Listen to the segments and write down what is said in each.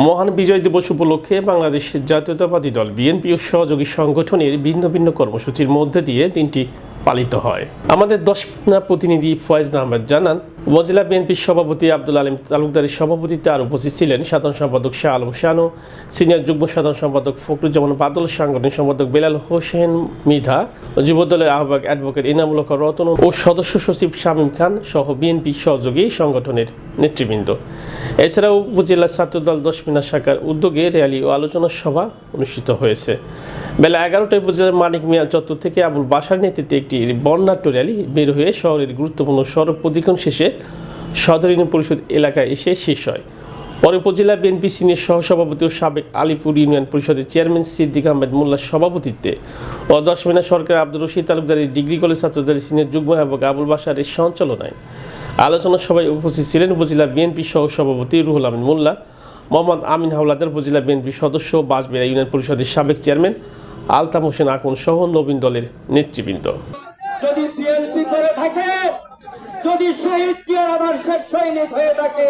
মহান বিজয় দিবস উপলক্ষে বাংলাদেশের জাতীয়তাবাদী দল বিএনপি ও সহযোগী সংগঠনের ভিন্ন ভিন্ন কর্মসূচির মধ্যে দিয়ে দিনটি পালিত হয়। আমাদের দশনা প্রতিনিধি ফয়েজ আহমেদ জানান, উপজেলা বিএনপির সভাপতি আব্দুল আলিম তালুকদারের সভাপতিত্বে আর উপস্থিত ছিলেন সাধারণ সম্পাদক শাহ আলম শানু, সিনিয়র যুগ্ম সাধারণ সম্পাদক ফখরুজ্জামান বাদল, সাংগঠনিক সম্পাদক বেলাল হোসেন মৃধা, যুবদলের আহ্বায়ক অ্যাডভোকেট ইনামুল হক রতন ও সদস্য সচিব শামীম খান সহ বিএনপি সহযোগী সংগঠনের নেতৃবৃন্দ। এছাড়াও উপজেলা ছাত্রদল দশমিনা শাখার উদ্যোগে র্যালি ও আলোচনা সভা অনুষ্ঠিত হয়েছে। বেলা 11টায় উপজেলার মানিক মিয়া চত্বর থেকে আবুল বাসার নেতৃত্বে একটি বর্ণাঢ্য র্যালি বের হয়ে শহরের গুরুত্বপূর্ণ সড়ক প্রদক্ষিণ শেষে সদর ইউনিয়ন পরিষদ এলাকায় এসে শেষ হয়। পরে উপজেলা বিএনপি সিনিয়র সহসভাপতি ও সাবেক আলিপুর ইউনিয়ন পরিষদের চেয়ারম্যান সিদ্দিক আহমেদ মোল্লার সভাপতিত্বে ও দশমিনা সরকার আব্দুর রশিদ তালুকদারের ডিগ্রি কলেজ ছাত্রদলের সিনিয়র যুগ্ম আহ্বায়ক আবুল বাসারের সঞ্চালনায় আলোচনা সভায় উপস্থিত ছিলেন উপজেলা বিএনপি সহসভাপতি রুহুল আমিন মোল্লা, মোহাম্মদ আমিন হাওলাদার, উপজেলা বিএনপি সদস্য, বাঁশবেড়া ইউনিয়ন পরিষদের সাবেক চেয়ারম্যান আলতাফ হোসেন আকন সহ নবীন দলের নেতৃবৃন্দ। যদি বিএনপি করে থাকে, যদি শহীদ জিয়ার আদর্শের সৈনিক হয়ে থাকে,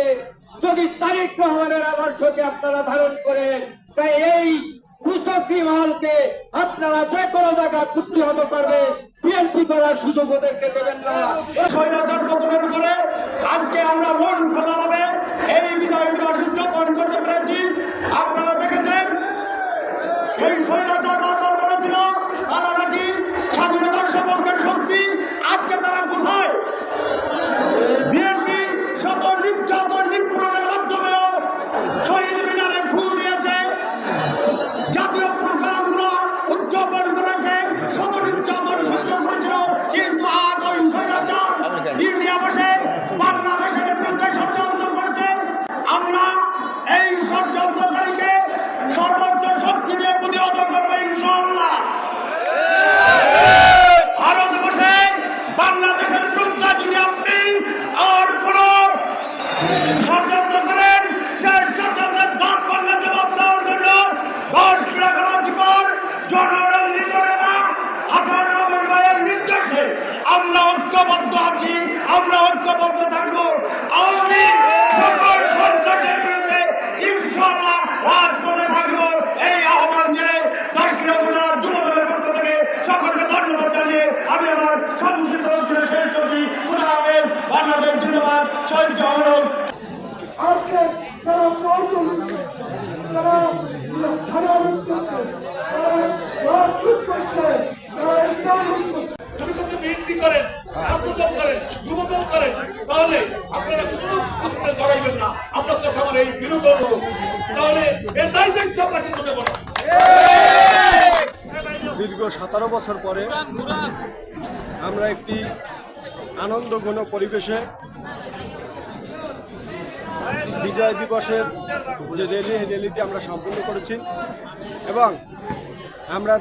যদি তারেক রহমানের আদর্শকে আপনারা ধারণ করেন, তাই এই কুচক্রী মহলকে আপনারা যে কোনো জায়গায় প্রতিহত করবে, বিএনপি করার সুযোগ ওদেরকে দেবেন না। স্বৈরাচার পতনের করে আজকে আমরা মন খোলাভাবে এই বিজয় দিবস উদযাপন করতে পেরেছি। আপনারা দেখেছেন এই স্বৈরাচার বারবার বলেছিল তারা নাকি স্বাধীনতার সপক্ষের শক্তি, আজকে তারা কোথায়? বিএনপি শত নির্যাতন নিপীড়নের মাধ্যমেও শহীদ মিনারে ফুল দিয়েছে, জাতীয় প্রোগ্রামগুলো উদযাপন করেছে, শত নির্যাতন সহ্য করেছিল, কিন্তু আজ ওই স্বৈরাচার ইন্ডিয়া বসে বাংলাদেশের বিরুদ্ধে ষড়যন্ত্র করছে। আমরা এই ষড়যন্ত্রকারীকে সর্বোচ্চ শক্তি দিয়ে প্রতিহত করবো ইনশাআল্লাহ। ভারত বসে বাংলাদেশের বিরুদ্ধে যদি আপনি আর কোন ষড়যন্ত্র করেন, সেই ষড়যন্ত্রের দাঁত ভাঙা জবাব দেওয়ার জন্য 10 প্রাগলাজিকর জনরঞ্জিত নেতা হাসান রহমান ভাইয়ের নির্দেশে আমরা ঐক্যবদ্ধ আছি, আমরা ঐক্যবদ্ধ থাকবো। আমি সকল সন্ত্রাসের বিরুদ্ধে ইনশাআল্লাহ রাজপথে থাকবো। এই আহ্বান যে দক্ষিণ উপজেলা যুবদলের পক্ষ থেকে সকলকে ধন্যবাদ জানিয়ে আমি আমার সংক্ষিপ্ত বক্তব্য শেষ করছি। খোদা হাফেজ। বাংলাদেশ জিন্দাবাদ। শহীদ জওয়ান। আজকে তারা চর্চ করছে, তারা থানা করছে, তারা করছে, তারা ইসলাম করছে। যদি আপনি বিএনপি করেন, ছাত্রদল করেন, যুবদল করেন, তাহলে আপনারা কোনো প্রশ্নে জড়াইবেন না। আপনার কাছে আমার এই বিনোদন হোক, তাহলে এর দায়িত্ব আপনারা কিন্তু নেব না। দীর্ঘ 17 বছর পরে আমরা একটি আনন্দঘন পরিবেশে বিজয় দিবসের যে র্যালি, এই র্যালিটি আমরা সম্পূর্ণ করেছি এবং আমরা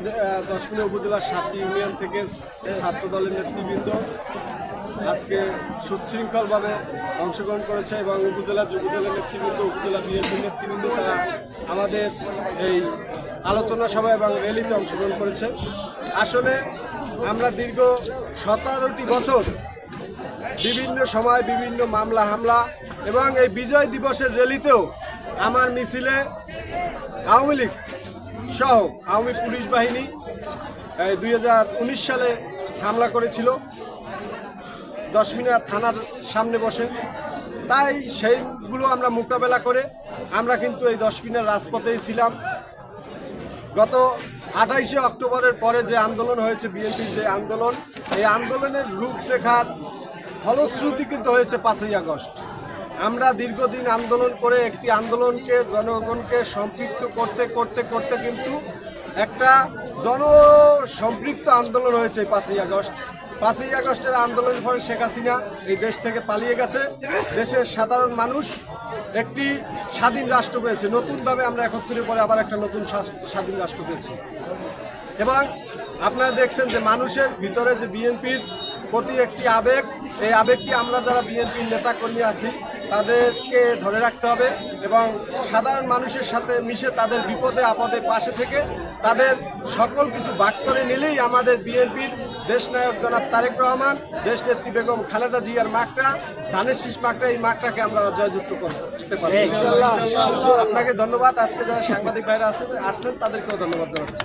দশমিনা উপজেলার 7টি ইউনিয়ন থেকে ছাত্রদলের নেতৃবৃন্দ আজকে সুশৃঙ্খলভাবে অংশগ্রহণ করেছে এবং উপজেলা যুবদলের নেতৃবৃন্দ, উপজেলা বিএনপির নেতৃবৃন্দ তারা আমাদের এই আলোচনা সভা এবং র্যালিতে অংশগ্রহণ করেছে। আসলে আমরা দীর্ঘ 17টি বছর বিভিন্ন সময় বিভিন্ন মামলা হামলা এবং এই বিজয় দিবসের র্যালিতেও আমার মিছিলে আওয়ামী লীগ সহ আওয়ামী পুলিশ বাহিনী 2019 সালে হামলা করেছিল দশমিনা থানার সামনে বসে। তাই সেইগুলো আমরা মোকাবেলা করে আমরা কিন্তু এই দশমিনার রাজপথেই ছিলাম। গত 28শে অক্টোবরের পরে যে আন্দোলন হয়েছে, বিএনপির যে আন্দোলন, এই আন্দোলনের রূপরেখার ফলশ্রুতি কিন্তু হয়েছে 5ই আগস্ট। আমরা দীর্ঘদিন আন্দোলন করে একটি আন্দোলনকে জনগণকে সম্পৃক্ত করতে করতে করতে কিন্তু একটা জনসম্পৃক্ত আন্দোলন হয়েছে 5ই আগস্ট। 5ই আগস্টের আন্দোলনের ফলে শেখ হাসিনা এই দেশ থেকে পালিয়ে গেছে। দেশের সাধারণ মানুষ একটি স্বাধীন রাষ্ট্র পেয়েছে। নতুনভাবে আমরা 71 পরে আবার একটা নতুন স্বাধীন রাষ্ট্র পেয়েছি এবং আপনারা দেখছেন যে মানুষের ভিতরে যে বিএনপির প্রতি একটি আবেগ, এই আবেগটি আমরা যারা বিএনপির নেতাকর্মী আছি তাদেরকে ধরে রাখতে হবে এবং সাধারণ মানুষের সাথে মিশে তাদের বিপদে আপদে পাশে থেকে তাদের সকল কিছু ভাগ করে নিলেই আমাদের বিএনপির দেশনায়ক জনাব তারেক রহমান, দেশনেত্রী বেগম খালেদা জিয়ার মাকড়া, ধানের শীষ মাকড়া, এই মাকড়াকে আমরা জয়যুক্ত করব। করতে পারবো আপনাকে ধন্যবাদ। আজকে যারা সাংবাদিক ভাইরা আসছেন তাদেরকেও ধন্যবাদ জানাচ্ছি।